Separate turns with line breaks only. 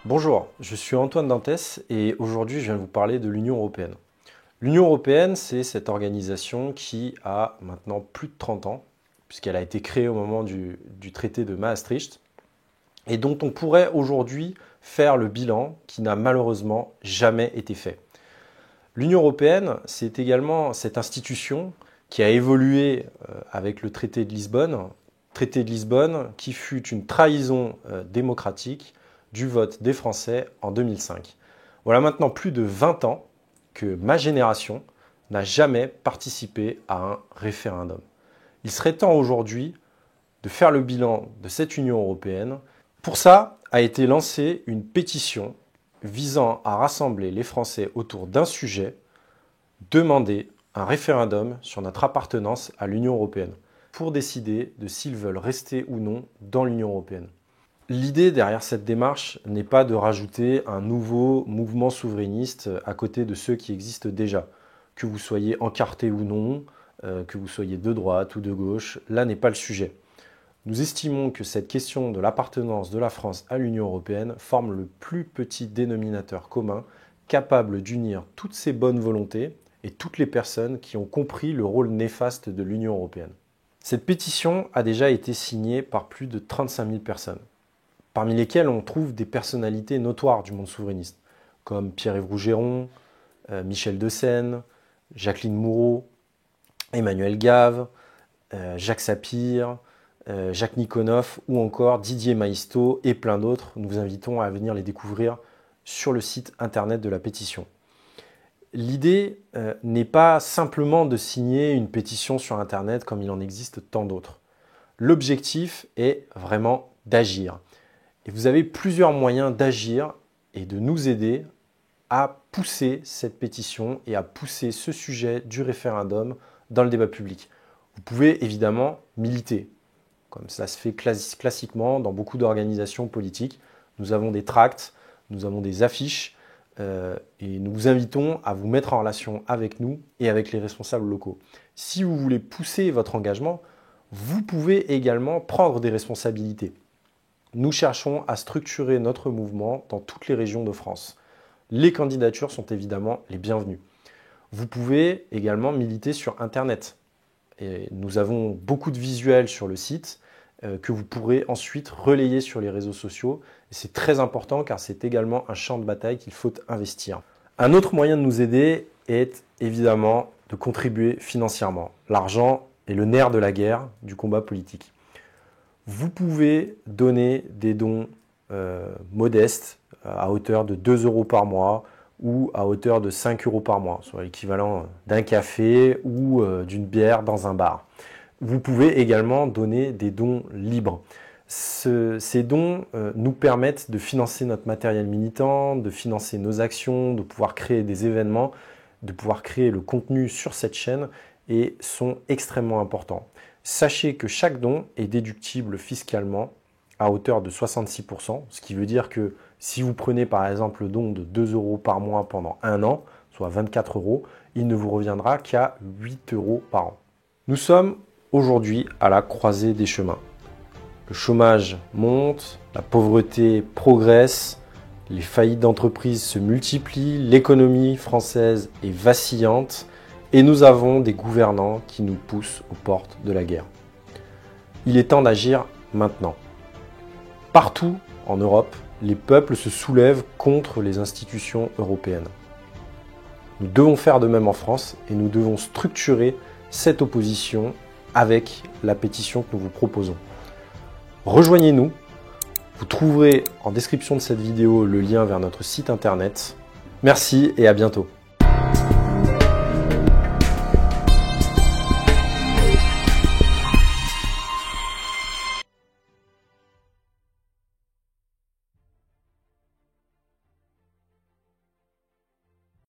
Bonjour, je suis Antoine Dantès et aujourd'hui je viens vous parler de l'Union européenne. L'Union européenne, c'est cette organisation qui a maintenant plus de 30 ans, puisqu'elle a été créée au moment du traité de Maastricht, et dont on pourrait aujourd'hui faire le bilan qui n'a malheureusement jamais été fait. L'Union européenne, c'est également cette institution qui a évolué avec le traité de Lisbonne qui fut une trahison démocratique du vote des Français en 2005. Voilà maintenant plus de 20 ans que ma génération n'a jamais participé à un référendum. Il serait temps aujourd'hui de faire le bilan de cette Union européenne. Pour ça a été lancée une pétition visant à rassembler les Français autour d'un sujet, demander un référendum sur notre appartenance à l'Union européenne pour décider de s'ils veulent rester ou non dans l'Union européenne. L'idée derrière cette démarche n'est pas de rajouter un nouveau mouvement souverainiste à côté de ceux qui existent déjà. Que vous soyez encarté ou non, que vous soyez de droite ou de gauche, là n'est pas le sujet. Nous estimons que cette question de l'appartenance de la France à l'Union européenne forme le plus petit dénominateur commun capable d'unir toutes ces bonnes volontés et toutes les personnes qui ont compris le rôle néfaste de l'Union européenne. Cette pétition a déjà été signée par plus de 35 000 personnes, parmi lesquelles on trouve des personnalités notoires du monde souverainiste, comme Pierre-Yves Rougeron, Michel Desaisnes, Jacqueline Moureau, Emmanuel Gave, Jacques Sapir, Jacques Nikonov ou encore Didier Maïsto et plein d'autres. Nous vous invitons à venir les découvrir sur le site internet de la pétition. L'idée n'est pas simplement de signer une pétition sur internet comme il en existe tant d'autres. L'objectif est vraiment d'agir. Et vous avez plusieurs moyens d'agir et de nous aider à pousser cette pétition et à pousser ce sujet du référendum dans le débat public. Vous pouvez évidemment militer, comme ça se fait classiquement dans beaucoup d'organisations politiques. Nous avons des tracts, nous avons des affiches et nous vous invitons à vous mettre en relation avec nous et avec les responsables locaux. Si vous voulez pousser votre engagement, vous pouvez également prendre des responsabilités. Nous cherchons à structurer notre mouvement dans toutes les régions de France. Les candidatures sont évidemment les bienvenues. Vous pouvez également militer sur Internet. Et nous avons beaucoup de visuels sur le site que vous pourrez ensuite relayer sur les réseaux sociaux. Et c'est très important car c'est également un champ de bataille qu'il faut investir. Un autre moyen de nous aider est évidemment de contribuer financièrement. L'argent est le nerf de la guerre du combat politique. Vous pouvez donner des dons modestes à hauteur de 2 € par mois ou à hauteur de 5 € par mois, soit l'équivalent d'un café ou d'une bière dans un bar. Vous pouvez également donner des dons libres. Ces dons nous permettent de financer notre matériel militant, de financer nos actions, de pouvoir créer des événements, de pouvoir créer le contenu sur cette chaîne et sont extrêmement importants. Sachez que chaque don est déductible fiscalement à hauteur de 66%, ce qui veut dire que si vous prenez par exemple le don de 2 € par mois pendant un an, soit 24 €, il ne vous reviendra qu'à 8 € par an. Nous sommes aujourd'hui à la croisée des chemins. Le chômage monte, la pauvreté progresse, les faillites d'entreprises se multiplient, l'économie française est vacillante et nous avons des gouvernants qui nous poussent aux portes de la guerre. Il est temps d'agir maintenant. Partout en Europe, les peuples se soulèvent contre les institutions européennes. Nous devons faire de même en France et nous devons structurer cette opposition avec la pétition que nous vous proposons. Rejoignez-nous, vous trouverez en description de cette vidéo le lien vers notre site internet. Merci et à bientôt.